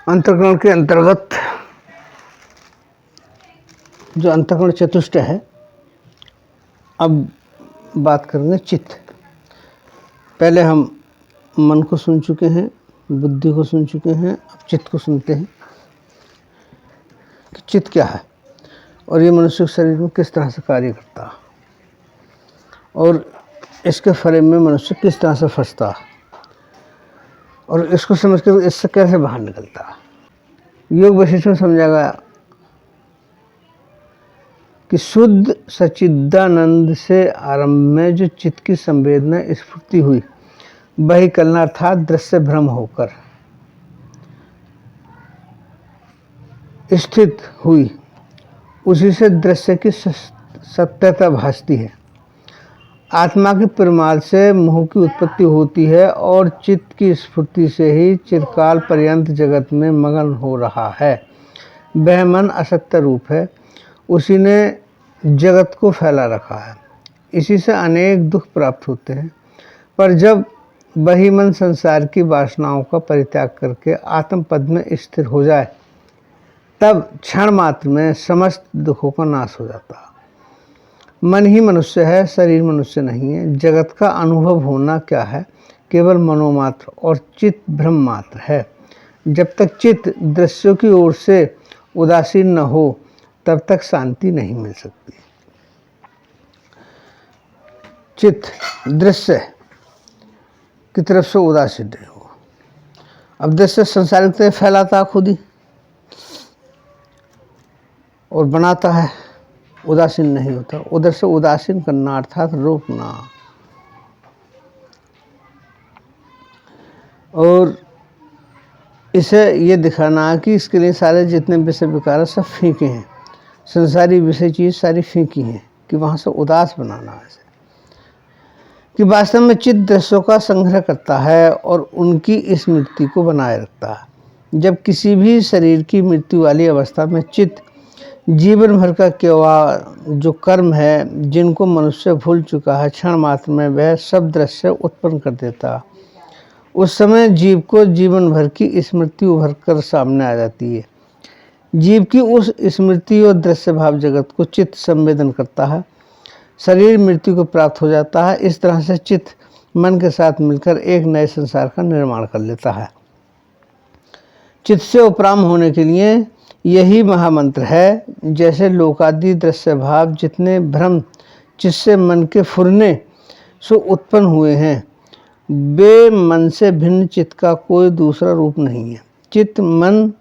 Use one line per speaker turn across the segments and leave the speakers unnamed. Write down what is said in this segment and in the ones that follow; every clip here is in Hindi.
अंतःकरण के अंतर्गत जो अंतःकरण चतुष्टय है, अब बात करेंगे चित्त। पहले हम मन को सुन चुके हैं, बुद्धि को सुन चुके हैं, अब चित्त को सुनते हैं कि चित्त क्या है और ये मनुष्य के शरीर में किस तरह से कार्य करता है और इसके फ्रेम में मनुष्य किस तरह से फंसता है और इसको समझ कर इससे कैसे बाहर निकलता है। योग वशिष्ठ में समझा गया कि शुद्ध सच्चिदानंद से आरंभ में जो चित्त की संवेदना स्फूर्ति हुई, वही कलना अर्थात दृश्य भ्रम होकर स्थित हुई, उसी से दृश्य की सत्यता भासती है। आत्मा के प्रमाद से मोह की उत्पत्ति होती है और चित्त की स्फूर्ति से ही चिरकाल पर्यंत जगत में मगन हो रहा है। वह मन असत्य रूप है, उसी ने जगत को फैला रखा है, इसी से अनेक दुख प्राप्त होते हैं। पर जब वही मन संसार की वासनाओं का परित्याग करके आत्म पद में स्थिर हो जाए, तब क्षण मात्र में समस्त दुखों का नाश हो जाता है। मन ही मनुष्य है, शरीर मनुष्य नहीं है। जगत का अनुभव होना क्या है? केवल मनोमात्र और चित्त भ्रम मात्र है। जब तक चित्त दृश्यों की ओर से उदासीन न हो, तब तक शांति नहीं मिल सकती। चित्त दृश्य की तरफ से उदासीन नहीं हो। अब दृश्य संसारिकता फैलाता खुद ही और बनाता है, उदासीन नहीं होता। उधर से उदासीन करना अर्थात रोकना। और इसे ये दिखाना कि इसके लिए सारे जितने विषय विकार सब फीके हैं, संसारी विषय चीज़ सारी फीकी हैं, कि वहाँ से उदास बनाना है। कि वास्तव में चित्त दृश्यों का संग्रह करता है और उनकी स्मृति को बनाए रखता है। जब किसी भी शरीर की मृत्यु वाली अवस्था में चित्त जीवन भर का केवल जो कर्म है, जिनको मनुष्य भूल चुका है, क्षण मात्र में वह सब दृश्य उत्पन्न कर देता। उस समय जीव को जीवन भर की स्मृति उभर कर सामने आ जाती है। जीव की उस स्मृति और दृश्य भाव जगत को चित्त संवेदन करता है। शरीर मृत्यु को प्राप्त हो जाता है। इस तरह से चित्त मन के साथ मिलकर एक नए संसार का निर्माण कर लेता है। चित्त से उपराम होने के लिए यही महामंत्र है। जैसे लोकादि दृश्य भाव जितने भ्रम जिससे मन के फुरने से उत्पन्न हुए हैं, वे मन से भिन्न चित्त का कोई दूसरा रूप नहीं है। चित्त मन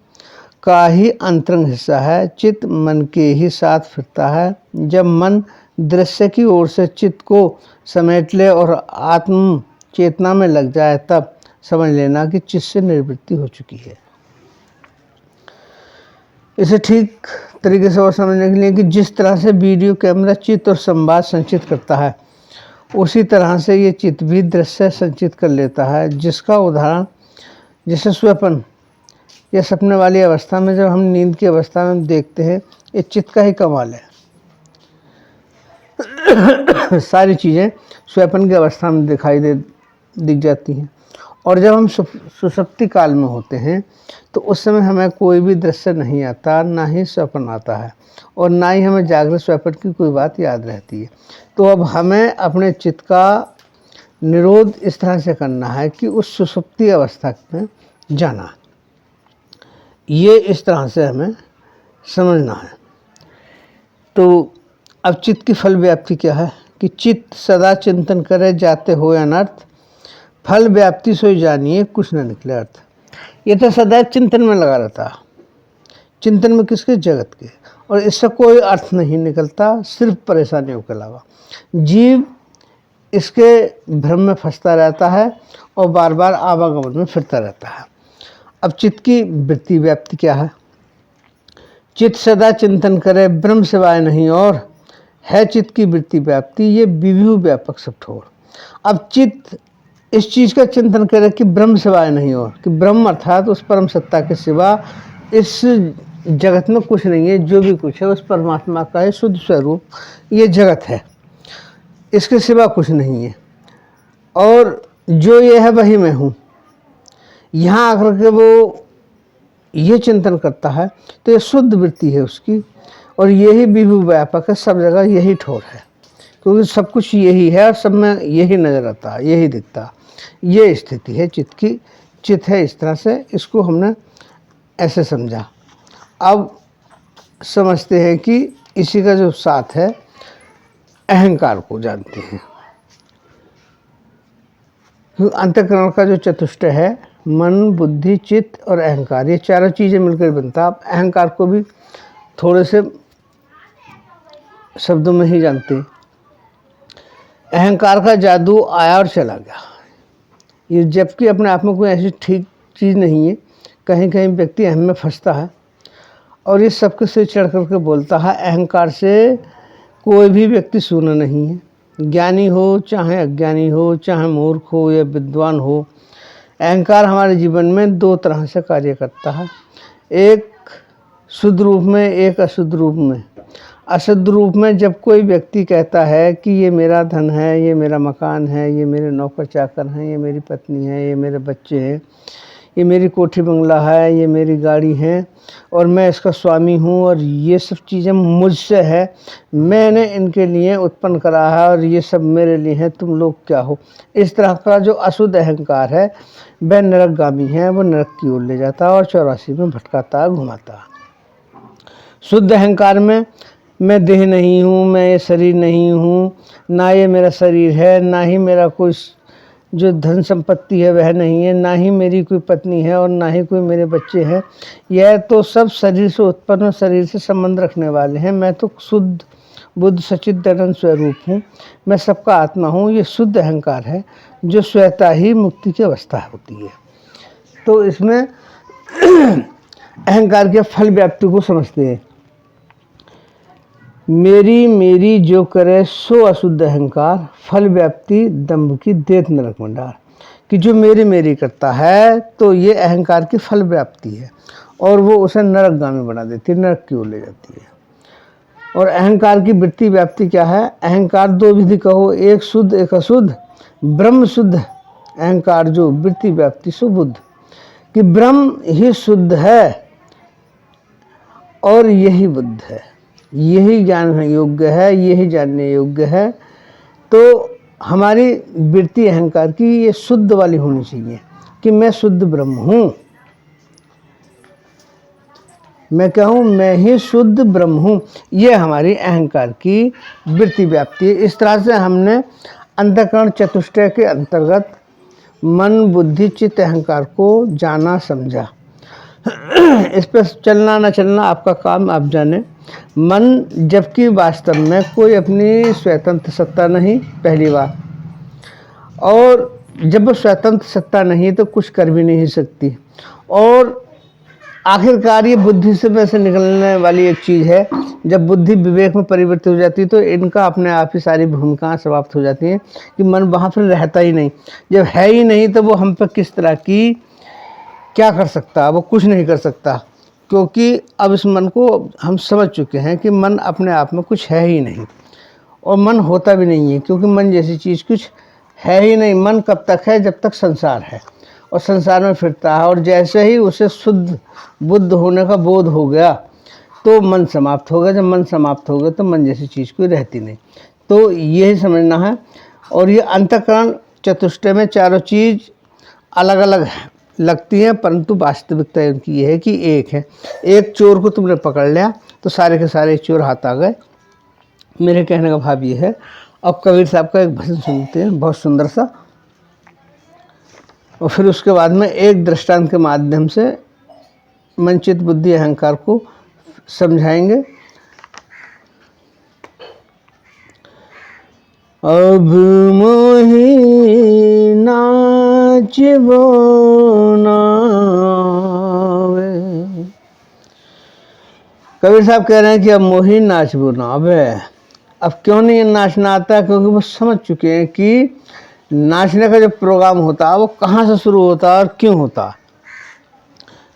का ही अंतरंग हिस्सा है। चित्त मन के ही साथ फिरता है। जब मन दृश्य की ओर से चित्त को समेट ले और आत्म चेतना में लग जाए, तब समझ लेना कि चित्त से निवृत्ति हो चुकी है। इसे ठीक तरीके से और समझने के लिए कि जिस तरह से वीडियो कैमरा चित्त और संवाद संचित करता है, उसी तरह से ये चित्त भी दृश्य संचित कर लेता है। जिसका उदाहरण जैसे स्वप्न या सपने वाली अवस्था में, जब हम नींद की अवस्था में देखते हैं, ये चित्त का ही कमाल है। सारी चीज़ें स्वप्न की अवस्था में दिख जाती हैं। और जब हम सुषुप्ति काल में होते हैं, तो उस समय हमें कोई भी दृश्य नहीं आता, ना ही स्वप्न आता है और ना ही हमें जागृत स्वप्न की कोई बात याद रहती है। तो अब हमें अपने चित्त का निरोध इस तरह से करना है कि उस सुषुप्ति अवस्था में जाना। ये इस तरह से हमें समझना है। तो अब चित्त की फल व्याप्ति क्या है? कि चित्त सदा चिंतन करे जाते हो अनर्थ, फल व्याप्ति सोई जानिए कुछ न निकले अर्थ। ये तो सदैव चिंतन में लगा रहता है। चिंतन में किसके? जगत के। और इससे कोई अर्थ नहीं निकलता, सिर्फ परेशानियों के अलावा। जीव इसके भ्रम में फंसता रहता है और बार बार आवागमन में फिरता रहता है। अब चित्त की वृत्ति व्याप्ति क्या है? चित्त सदा चिंतन करे ब्रह्म सिवाय नहीं और, है चित्त की वृत्ति व्याप्ति ये विभु व्यापक सब ठोर। अब चित्त इस चीज़ का चिंतन करे कि ब्रह्म सिवाय नहीं और, कि ब्रह्म अर्थात उस परम सत्ता के सिवा इस जगत में कुछ नहीं है। जो भी कुछ है उस परमात्मा का है शुद्ध स्वरूप, ये जगत है, इसके सिवा कुछ नहीं है। और जो ये है वही मैं हूँ। यहाँ आकर के वो ये चिंतन करता है तो ये शुद्ध वृत्ति है उसकी, और यही विभु व्यापक है, सब जगह यही ठोर है, क्योंकि सब कुछ यही है और सब में यही नज़र आता है, यही दिखता है। ये स्थिति है चित्त की, चित्त है इस तरह से, इसको हमने ऐसे समझा। अब समझते हैं कि इसी का जो साथ है अहंकार को जानते हैं। अंतःकरण का जो चतुष्टय है, मन, बुद्धि, चित्त और अहंकार, ये चारों चीज़ें मिलकर बनता। आप अहंकार को भी थोड़े से शब्दों में ही जानते हैं। अहंकार का जादू आया और चला गया, ये जबकि अपने आप में कोई ऐसी ठीक चीज़ नहीं है। कहीं कहीं व्यक्ति अहम में फंसता है और ये सबके सिर चढ़ करके बोलता है। अहंकार से कोई भी व्यक्ति शून्य नहीं है, ज्ञानी हो चाहे अज्ञानी हो, चाहे मूर्ख हो या विद्वान हो। अहंकार हमारे जीवन में दो तरह से कार्य करता है, एक शुद्ध रूप में, एक अशुद्ध रूप में। अशुद्ध रूप में जब कोई व्यक्ति कहता है कि ये मेरा धन है, ये मेरा मकान है, ये मेरे नौकर चाकर हैं, ये मेरी पत्नी है, ये मेरे बच्चे हैं, ये मेरी कोठी बंगला है, ये मेरी गाड़ी है और मैं इसका स्वामी हूँ और ये सब चीज़ें मुझसे है, मैंने इनके लिए उत्पन्न करा है और ये सब मेरे लिए है, तुम लोग क्या हो। इस तरह का जो अशुद्ध अहंकार है वह नरकगामी है, वो नरक की ओर ले जाता है और 84 में भटकाता घुमाता। शुद्ध अहंकार में मैं देह नहीं हूँ, मैं ये शरीर नहीं हूँ, ना ये मेरा शरीर है, ना ही मेरा कोई जो धन संपत्ति है वह नहीं है, ना ही मेरी कोई पत्नी है और ना ही कोई मेरे बच्चे हैं। यह तो सब शरीर से उत्पन्न, शरीर से संबंध रखने वाले हैं। मैं तो शुद्ध बुद्ध सच्चिदानंद स्वरूप हूँ, मैं सबका आत्मा हूँ। ये शुद्ध अहंकार है जो स्वतः ही मुक्ति की अवस्था होती है। तो इसमें अहंकार के फल व्याप्ति को समझते हैं। मेरी मेरी जो करे सो अशुद्ध अहंकार, फल व्याप्ति दंभ की देत नरक में डाल। कि जो मेरी मेरी करता है तो ये अहंकार की फल व्याप्ति है और वो उसे नरकगामी बना देती है, नरक की ओर ले जाती है। और अहंकार की वृत्ति व्याप्ति क्या है? अहंकार दो विधि कहो, एक शुद्ध एक अशुद्ध। ब्रह्म शुद्ध अहंकार जो वृत्ति व्याप्ति सुबुद्ध, कि ब्रह्म ही शुद्ध है और यही बुद्ध है, यही ज्ञान योग्य है, यही जानने योग्य है। तो हमारी वृत्ति अहंकार की ये शुद्ध वाली होनी चाहिए कि मैं शुद्ध ब्रह्म हूँ। मैं क्या हूँ? मैं ही शुद्ध ब्रह्म हूँ। ये हमारी अहंकार की वृत्ति व्याप्ति है। इस तरह से हमने अंतःकरण चतुष्टय के अंतर्गत मन बुद्धि चित्त अहंकार को जाना समझा। इस पर चलना न चलना आपका काम, आप जाने। मन जबकि वास्तव में कोई अपनी स्वतंत्र सत्ता नहीं, पहली बात, और जब वो स्वतंत्र सत्ता नहीं तो कुछ कर भी नहीं सकती। और आखिरकार ये बुद्धि से वैसे निकलने वाली एक चीज़ है। जब बुद्धि विवेक में परिवर्तित हो जाती है तो इनका अपने आप ही सारी भूमिकाएं समाप्त हो जाती हैं कि मन वहाँ पर रहता ही नहीं। जब है ही नहीं तो वो हम पर किस तरह की क्या कर सकता? वो कुछ नहीं कर सकता, क्योंकि अब इस मन को हम समझ चुके हैं कि मन अपने आप में कुछ है ही नहीं और मन होता भी नहीं है, क्योंकि मन जैसी चीज़ कुछ है ही नहीं। मन कब तक है? जब तक संसार है और संसार में फिरता है। और जैसे ही उसे शुद्ध बुद्ध होने का बोध हो गया तो मन समाप्त हो गया। जब मन समाप्त हो गया तो मन जैसी चीज़ कोई रहती नहीं। तो यही समझना है। और ये अंतःकरण चतुष्टय में चारों चीज़ अलग अलग लगती हैं, परंतु वास्तविकता उनकी ये है कि एक है। एक चोर को तुमने पकड़ लिया तो सारे के सारे चोर हाथ आ गए। मेरे कहने का भाव ये है। अब कबीर साहब का एक भजन सुनते हैं, बहुत सुंदर सा, और फिर उसके बाद में एक दृष्टांत के माध्यम से मन चित्त बुद्धि अहंकार को समझाएंगे। अब मोही नाचिबो नावे। कबीर साहब कह रहे हैं कि अब मोही नाचबो नावे। अब क्यों नहीं नाचना आता? क्योंकि वो समझ चुके हैं कि नाचने का जो प्रोग्राम होता है वो कहाँ से शुरू होता है और क्यों होता है।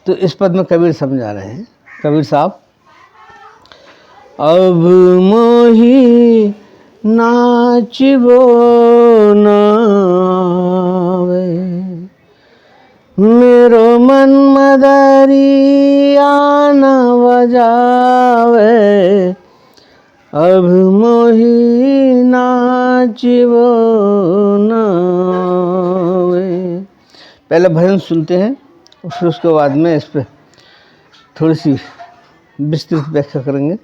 तो इस पद में कबीर समझा रहे हैं, कबीर साहब, अब मोही नाचिबो नावे, मेरो मन मदाई धरिया न बजावे, अब मोही नाचिबो नावे। पहले भजन सुनते हैं और फिर उसके बाद में इस पर थोड़ी सी विस्तृत व्याख्या करेंगे।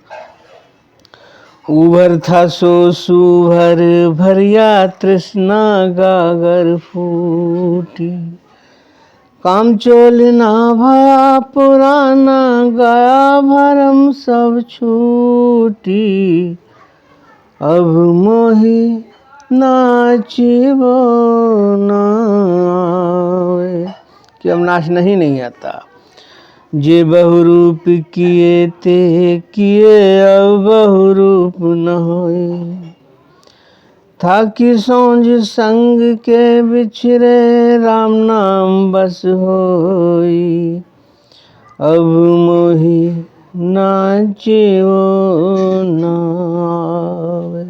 उभर था सो सुभर भरिया, तृष्णा गागर फूटी, कामचोल नाभा पुराना, गया भरम सब छूटी, अब मोही नाचिबो नावे। कि अब नाचना ही नहीं आता। जे बहुरूप किए ते किए, अब बहुरूप न होए, था कि सोंझ संग के बिछरे, राम नाम बस होई, अब मोही नाचिबो नावे।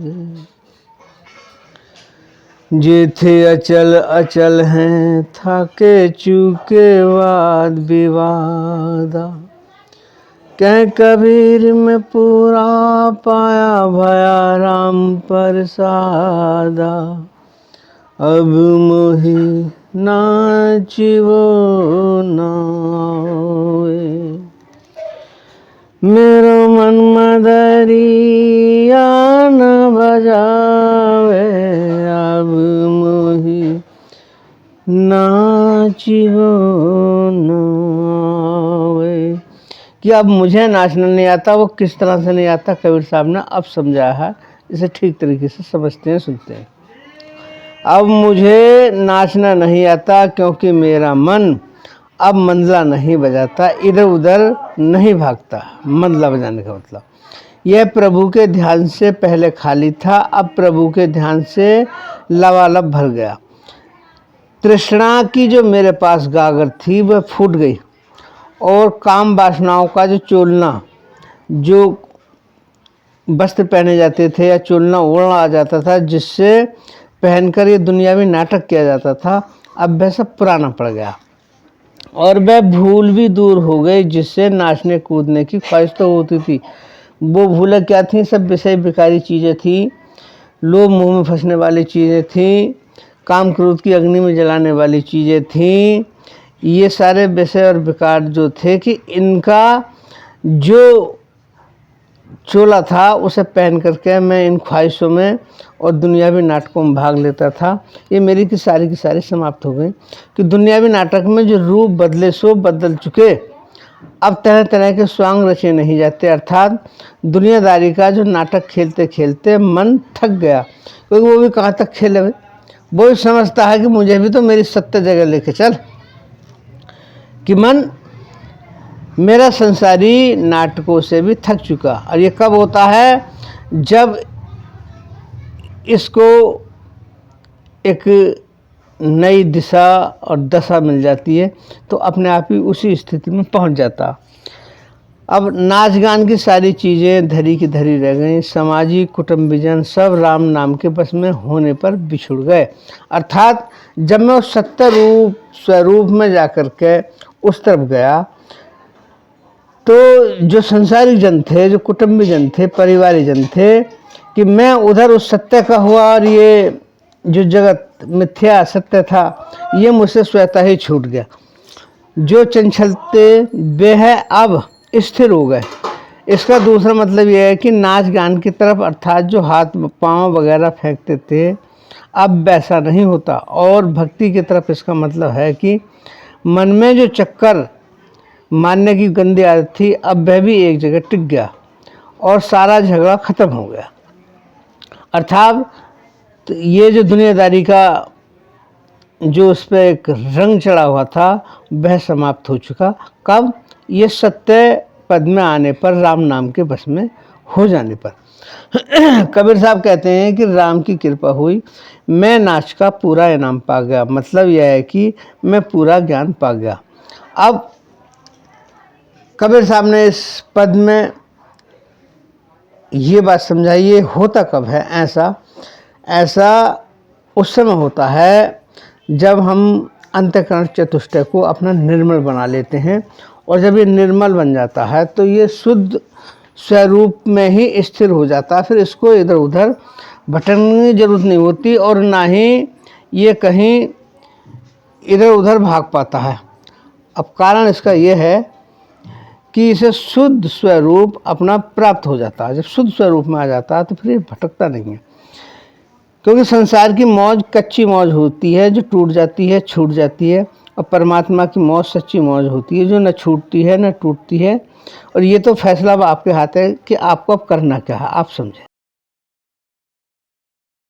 जे थे अचल अचल हैं, थाके चूके वाद विवादा, कह कबीर में पूरा पाया, भया राम प्रसादा, अब मोही नाचिबो नावे। मेरो मन मदरिया न बजावे, अब मोही नाचिबो नावे। कि अब मुझे नाचना नहीं आता, वो किस तरह से नहीं आता कबीर साहब ने अब समझाया है। इसे ठीक तरीके से समझते हैं, सुनते हैं। अब मुझे नाचना नहीं आता क्योंकि मेरा मन अब मंदला नहीं बजाता, इधर उधर नहीं भागता। मंदला बजाने का मतलब यह प्रभु के ध्यान से पहले खाली था, अब प्रभु के ध्यान से लबालब भर गया। तृष्णा की जो मेरे पास गागर थी वह फूट गई, और काम वासनाओं का जो चोलना, जो वस्त्र पहने जाते थे या चोलना ओढ़ना आ जाता था, जिससे पहनकर ये दुनियावी नाटक किया जाता था, अब वह सब पुराना पड़ गया। और वह भूल भी दूर हो गई, जिससे नाचने कूदने की ख्वाहिश तो होती थी। वो भूलें क्या थी? सब विषय विकारी चीज़ें थी, लोभ मोह में फंसने वाली चीज़ें थी, काम क्रोध की अग्नि में जलाने वाली चीज़ें थी। ये सारे विषय और विकार जो थे कि इनका जो चोला था उसे पहन करके मैं इन ख्वाहिशों में और दुनियावी नाटकों में भाग लेता था। ये मेरी की सारी समाप्त हो गई। कि दुनियावी नाटक में जो रूप बदले सो बदल चुके, अब तरह तरह के स्वांग रचे नहीं जाते। अर्थात दुनियादारी का जो नाटक खेलते खेलते मन थक गया, क्योंकि वो भी कहाँ तक खेले। वो भी समझता है कि मुझे भी तो मेरी सत्य जगह लेके चल। कि मन मेरा संसारी नाटकों से भी थक चुका। और ये कब होता है? जब इसको एक नई दिशा और दशा मिल जाती है, तो अपने आप ही उसी स्थिति में पहुंच जाता। अब नाच गान की सारी चीज़ें धरी की धरी रह गईं। सामाजिक कुटुंबीजन सब राम नाम के बस में होने पर बिछुड़ गए। अर्थात जब मैं उस सत्य रूप स्वरूप में जाकर के उस तरफ गया, तो जो संसारिक जन थे, जो कुटुंबी जन थे, परिवारी जन थे, कि मैं उधर उस सत्य का हुआ और ये जो जगत मिथ्या सत्य था, ये मुझसे स्वतः ही छूट गया। जो चंचलते वे है अब स्थिर हो गए। इसका दूसरा मतलब यह है कि नाच गान की तरफ, अर्थात जो हाथ पांव वगैरह फेंकते थे, अब वैसा नहीं होता। और भक्ति की तरफ इसका मतलब है कि मन में जो चक्कर मानने की गंदी आदत थी, अब वह भी एक जगह टिक गया और सारा झगड़ा खत्म हो गया। अर्थात तो ये जो दुनियादारी का जो उस पर एक रंग चढ़ा हुआ था, वह समाप्त हो चुका। कब? ये सत्य पद में आने पर, राम नाम के बस में हो जाने पर। कबीर साहब कहते हैं कि राम की कृपा हुई, मैं नाच का पूरा इनाम पा गया। मतलब यह है कि मैं पूरा ज्ञान पा गया। अब कबीर साहब ने इस पद में ये बात समझाई। ये होता कब है? ऐसा उस समय होता है जब हम अंतःकरण चतुष्टय को अपना निर्मल बना लेते हैं और जब ये निर्मल बन जाता है तो ये शुद्ध स्वरूप में ही स्थिर हो जाता है। फिर इसको इधर उधर भटकने की जरूरत नहीं होती और ना ही ये कहीं इधर उधर भाग पाता है। अब कारण इसका ये है कि इसे शुद्ध स्वरूप अपना प्राप्त हो जाता है। जब शुद्ध स्वरूप में आ जाता है तो फिर ये भटकता नहीं है, क्योंकि संसार की मौज कच्ची मौज होती है जो टूट जाती है, छूट जाती है, और परमात्मा की मौज सच्ची मौज होती है जो न छूटती है न टूटती है। और ये तो फैसला अब आपके हाथ है कि आपको अब करना क्या है, आप समझें।